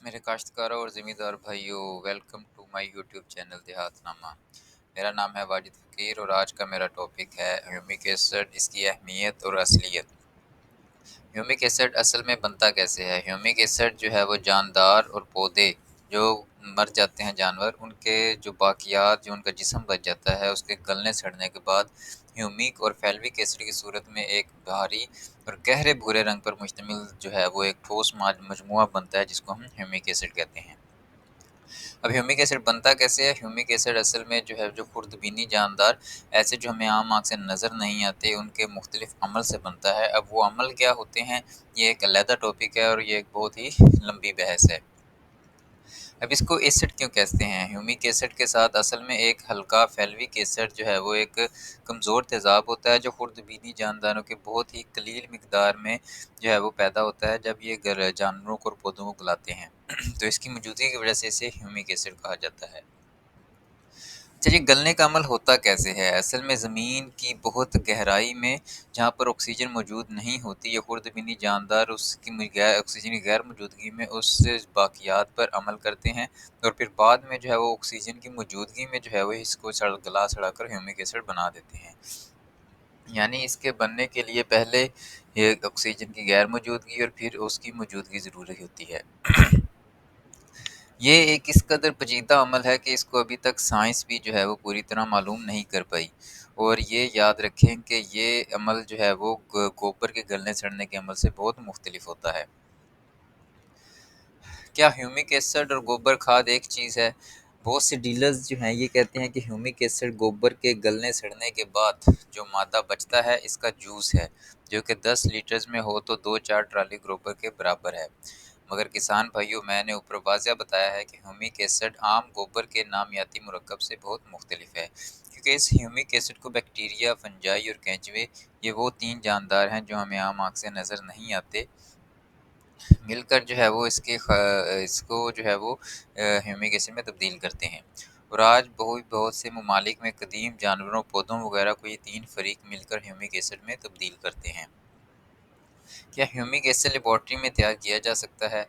میرے کاشتکاروں اور زمیندار بھائیوں، welcome to my YouTube channel Dehat Nama. میرا نام ہے واجد فقیر اور آج کا میرا ٹاپک ہے ہیومک ایسڈ، اس کی اہمیت اور اصلیت۔ ہیومک ایسڈ اصل میں بنتا کیسے ہے؟ ہیومک ایسڈ جو ہے وہ جاندار اور پودے جو مر جاتے ہیں جانور، ان کے جو باقیات، جو ان کا جسم بچ جاتا ہے، اس کے گلنے سڑنے کے بعد ہیومک اور فیلوک ایسڈ کی صورت میں ایک بھاری اور گہرے بھورے رنگ پر مشتمل جو ہے وہ ایک ٹھوس مجموعہ بنتا ہے، جس کو ہم ہیومک ایسڈ کہتے ہیں۔ اب ہیومک ایسڈ بنتا کیسے ہے؟ ہیومک ایسڈ اصل میں جو ہے جو خوردبینی جاندار ایسے جو ہمیں عام آنکھ سے نظر نہیں آتے، ان کے مختلف عمل سے بنتا ہے۔ اب وہ عمل کیا ہوتے ہیں، یہ ایک علیحدہ ٹاپک ہے اور یہ ایک بہت ہی لمبی بحث ہے۔ اب اس کو ایسڈ کیوں کہتے ہیں؟ ہیومک ایسڈ کے ساتھ اصل میں ایک ہلکا فیلوک ایسڈ جو ہے وہ ایک کمزور تیزاب ہوتا ہے، جو خوردبینی جانداروں کے بہت ہی قلیل مقدار میں جو ہے وہ پیدا ہوتا ہے جب یہ جانوروں کو اور پودوں کو گلاتے ہیں۔ تو اس کی موجودگی کی وجہ سے اسے ہیومک ایسڈ کہا جاتا ہے۔ چلیے، گلنے کا عمل ہوتا کیسے ہے؟ اصل میں زمین کی بہت گہرائی میں جہاں پر آکسیجن موجود نہیں ہوتی، یہ خوردبینی جاندار اس کی آکسیجن کی غیر موجودگی میں اس باقیات پر عمل کرتے ہیں، اور پھر بعد میں جو ہے وہ آکسیجن کی موجودگی میں جو ہے وہ اس کو گلا سڑا کر ہیومک ایسڈ بنا دیتے ہیں۔ یعنی اس کے بننے کے لیے پہلے یہ آکسیجن کی غیر موجودگی اور پھر اس کی موجودگی ضروری ہوتی ہے۔ یہ ایک اس قدر پیچیدہ عمل ہے کہ اس کو ابھی تک سائنس بھی جو ہے وہ پوری طرح معلوم نہیں کر پائی، اور یہ یاد رکھیں کہ یہ عمل جو ہے وہ گوبر کے گلنے سڑنے کے عمل سے بہت مختلف ہوتا ہے۔ کیا ہیومک ایسڈ اور گوبر کھاد ایک چیز ہے؟ بہت سے ڈیلرز جو ہیں یہ کہتے ہیں کہ ہیومک ایسڈ گوبر کے گلنے سڑنے کے بعد جو مادہ بچتا ہے اس کا جوس ہے، جو کہ 10 لیٹرز میں ہو تو 2-4 ٹرالی گوبر کے برابر ہے۔ مگر کسان بھائیوں، میں نے اوپر واضح بتایا ہے کہ ہیومک ایسڈ عام گوبر کے نامیاتی مرکب سے بہت مختلف ہے، کیونکہ اس ہیومک ایسڈ کو بیکٹیریا، فنجائی اور کینچوے، یہ وہ 3 جاندار ہیں جو ہمیں عام آنکھ سے نظر نہیں آتے، مل کر جو ہے وہ اس کو جو ہے وہ ہیومک ایسڈ میں تبدیل کرتے ہیں۔ اور آج بہت سے ممالک میں قدیم جانوروں، پودوں وغیرہ کو یہ 3 فریق مل کر ہیومک ایسڈ میں تبدیل کرتے ہیں۔ کیا ہیومک ایسڈ لیبارٹری میں تیار کیا جا سکتا ہے؟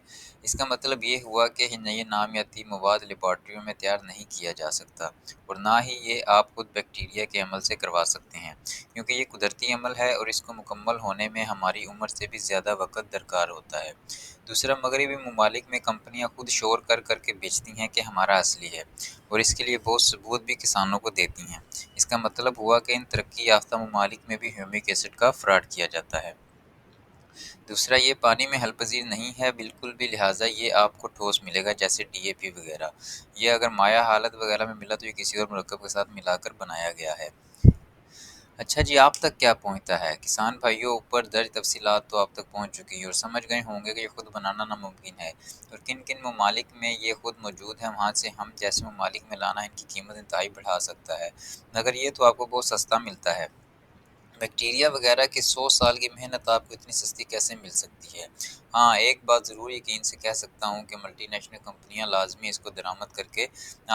اس کا مطلب یہ ہوا کہ یہ نامیاتی مواد لیبارٹریوں میں تیار نہیں کیا جا سکتا، اور نہ ہی یہ آپ خود بیکٹیریا کے عمل سے کروا سکتے ہیں، کیونکہ یہ قدرتی عمل ہے اور اس کو مکمل ہونے میں ہماری عمر سے بھی زیادہ وقت درکار ہوتا ہے۔ دوسرا، مغربی ممالک میں کمپنیاں خود شور کر کر کے بیچتی ہیں کہ ہمارا اصلی ہے، اور اس کے لیے بہت ثبوت بھی کسانوں کو دیتی ہیں۔ اس کا مطلب ہوا کہ ان ترقی یافتہ ممالک میں بھی ہیومک ایسڈ کا فراڈ کیا جاتا ہے۔ دوسرا، یہ پانی میں حل پذیر نہیں ہے بالکل بھی، لہٰذا یہ آپ کو ٹھوس ملے گا جیسے ڈی اے پی وغیرہ۔ یہ اگر مائع حالت وغیرہ میں ملا تو یہ کسی اور مرکب کے ساتھ ملا کر بنایا گیا ہے۔ اچھا جی، آپ تک کیا پہنچتا ہے؟ کسان بھائیوں، اوپر درج تفصیلات تو آپ تک پہنچ چکی ہیں اور سمجھ گئے ہوں گے کہ یہ خود بنانا ناممکن ہے، اور کن کن ممالک میں یہ خود موجود ہے، وہاں سے ہم جیسے ممالک میں لانا ان کی قیمت انتہائی بڑھا سکتا ہے، مگر یہ تو آپ کو بہت سستا ملتا ہے۔ بیکٹیریا وغیرہ کی 100 سال کی محنت آپ کو اتنی سستی کیسے مل سکتی ہے؟ ہاں، ایک بات ضرور یقین سے کہہ سکتا ہوں کہ ملٹی نیشنل کمپنیاں لازمی اس کو درآمد کر کے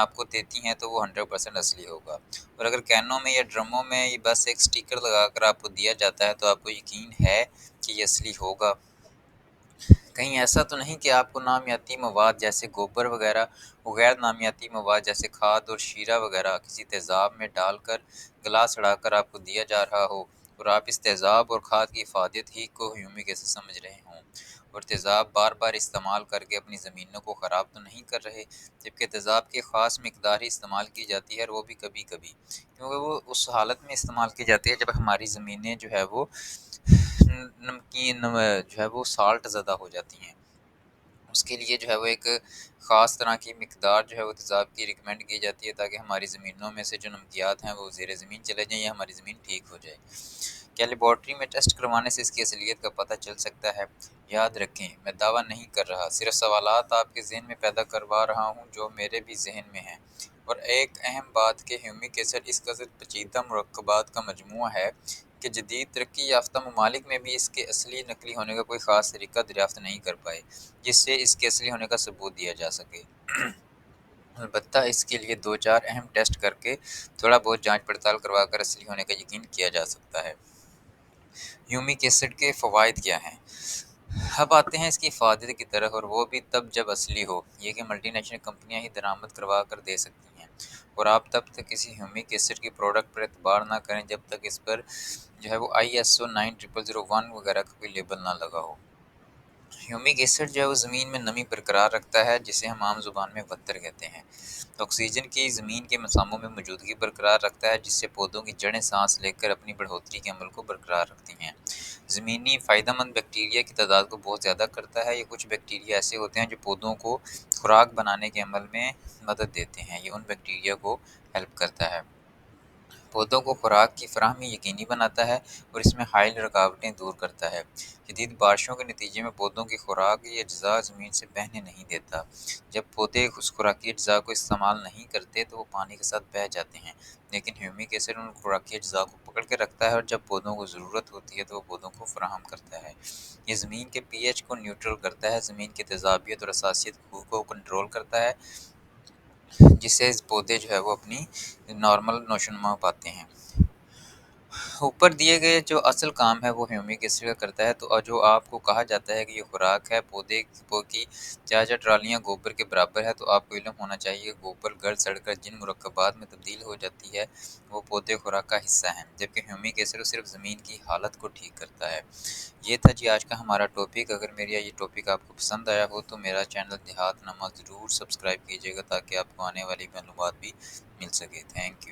آپ کو دیتی ہیں تو وہ 100% اصلی ہوگا، اور اگر کینوں میں یا ڈرموں میں یہ بس ایک سٹیکر لگا کر آپ کو دیا جاتا ہے تو آپ کو یقین ہے کہ یہ اصلی ہوگا؟ کہیں ایسا تو نہیں کہ آپ کو نامیاتی مواد جیسے گوبر وغیرہ و غیر نامیاتی مواد جیسے کھاد اور شیرہ وغیرہ کسی تیزاب میں ڈال کر گلا سڑا کر آپ کو دیا جا رہا ہو، اور آپ اس تیزاب اور کھاد کی افادیت ہی کو ہیومک ایسڈ سمجھ رہے ہوں، اور تیزاب بار بار استعمال کر کے اپنی زمینوں کو خراب تو نہیں کر رہے، جبکہ تیزاب کی خاص مقدار ہی استعمال کی جاتی ہے، اور وہ بھی کبھی کبھی، کیونکہ وہ اس حالت میں استعمال کی جاتی ہے جب ہماری زمینیں جو ہے وہ نمکین جو ہے وہ سالٹ زدہ ہو جاتی ہیں۔ اس کے لیے جو ہے وہ ایک خاص طرح کی مقدار جو ہے وہ تیزاب کی ریکمینڈ کی جاتی ہے، تاکہ ہماری زمینوں میں سے جو نمکیات ہیں وہ زیر زمین چلے جائیں یا ہماری زمین ٹھیک ہو جائے۔ کیا لیبارٹری میں ٹیسٹ کروانے سے اس کی اصلیت کا پتہ چل سکتا ہے؟ یاد رکھیں، میں دعویٰ نہیں کر رہا، صرف سوالات آپ کے ذہن میں پیدا کروا رہا ہوں جو میرے بھی ذہن میں ہیں۔ اور ایک اہم بات کہ ہیومک ایسڈ اس قدر پیچیدہ مرکبات کا مجموعہ ہے کہ جدید ترقی یافتہ ممالک میں بھی اس کے اصلی نقلی ہونے کا کوئی خاص طریقہ دریافت نہیں کر پائے جس سے اس کے اصلی ہونے کا ثبوت دیا جا سکے۔ البتہ اس کے لیے 2-4 اہم ٹیسٹ کر کے تھوڑا بہت جانچ پڑتال کروا کر اصلی ہونے کا یقین کیا جا سکتا ہے۔ ہیومک ایسڈ کے فوائد کیا ہیں؟ اب آتے ہیں اس کی افادیت کی طرف، اور وہ بھی تب جب اصلی ہو، یہ کہ ملٹی نیشنل کمپنیاں ہی درآمد کروا کر دے سکتی ہیں، اور آپ تب تک کسی ہیومک ایسڈ کی پروڈکٹ پر اعتبار نہ کریں جب تک اس پر جو ہے وہ ISO 9001 وغیرہ کا کوئی لیبل نہ لگا ہو۔ ہیومک ایسڈ جو ہے وہ زمین میں نمی برقرار رکھتا ہے، جسے ہم عام زبان میں وتر کہتے ہیں۔ آکسیجن کی زمین کے مساموں میں موجودگی برقرار رکھتا ہے، جس سے پودوں کی جڑیں سانس لے کر اپنی بڑھوتری کے عمل کو برقرار رکھتی ہیں۔ زمینی فائدہ مند بیکٹیریا کی تعداد کو بہت زیادہ کرتا ہے۔ یہ کچھ بیکٹیریا ایسے ہوتے ہیں جو پودوں کو خوراک بنانے کے عمل میں مدد دیتے ہیں۔ یہ ان بیکٹیریا کو ہیلپ کرتا ہے، پودوں کو خوراک کی فراہمی یقینی بناتا ہے، اور اس میں حائل رکاوٹیں دور کرتا ہے۔ شدید بارشوں کے نتیجے میں پودوں کی خوراک یہ اجزاء زمین سے بہنے نہیں دیتا۔ جب پودے اس خوراکی اجزاء کو استعمال نہیں کرتے تو وہ پانی کے ساتھ بہہ جاتے ہیں، لیکن ہیومک ایسڈ ان خوراکی اجزاء کو پکڑ کے رکھتا ہے، اور جب پودوں کو ضرورت ہوتی ہے تو وہ پودوں کو فراہم کرتا ہے۔ یہ زمین کے پی ایچ کو نیوٹرل کرتا ہے، زمین کی تیزابیت اور حساسیت کو کنٹرول کرتا ہے، جس سے پودے جو ہے وہ اپنی نارمل نشوونما پاتے ہیں۔ اوپر دیے گئے جو اصل کام ہے وہ ہیومک ایسڈ کا کرتا ہے، تو جو آپ کو کہا جاتا ہے کہ یہ خوراک ہے پودے کی 4 ٹرالیاں گوبر کے برابر ہے، تو آپ کو علم ہونا چاہیے گوبر گل سڑ کر جن مرکبات میں تبدیل ہو جاتی ہے وہ پودے خوراک کا حصہ ہیں، جبکہ ہیومک ایسڈ صرف زمین کی حالت کو ٹھیک کرتا ہے۔ یہ تھا جی آج کا ہمارا ٹاپک۔ اگر میرا یہ ٹاپک آپ کو پسند آیا ہو تو میرا چینل دیہات نامہ ضرور سبسکرائب کیجیے گا، تاکہ آپ کو آنے والی معلومات بھی مل سکے۔ Thank you.